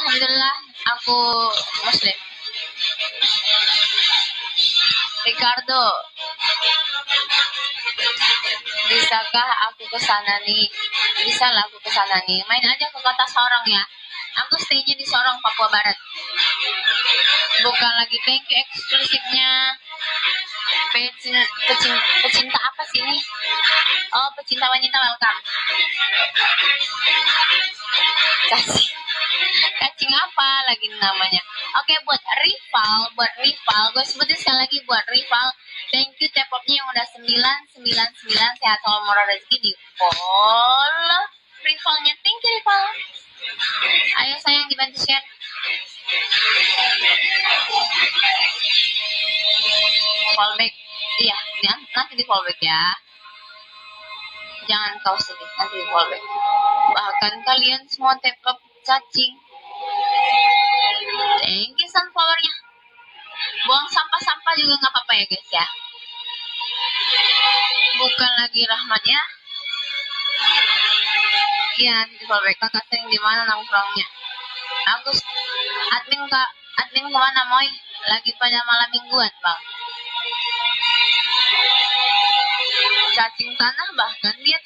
Alhamdulillah aku muslim. Ricardo, bisakah aku ke sana nih? Bisa lah aku ke sana nih. Main aja ke kota Sorong ya. Aku stay-nya di Sorong, Papua Barat. Buka lagi thank you eksklusifnya. Pecinta apa sih ini? Oh, pecinta wanita, welcome. Cacing apa lagi namanya? Oke, buat rival, gue sebutin sekali lagi buat rival. Thank you Tepopnya yang udah 999 sehat selalu murah rezeki di follow rivalnya. Thank you rival. Ayo sayang dibantu share. Fallback, iya, nanti di fallback ya. Jangan kau sedih, nanti di fallback. Bahkan kalian semua Tepop cacing. Thank you sunflowernya. Buang sampah-sampah juga nggak apa-apa ya guys ya. Bukan lagi Rahmat ya. Iya, nanti fallback. Kakak sering di mana nongkrongnya? Agus, admin kemana Moy? Lagi pada malam mingguan bang. Cacing tanah bahkan dia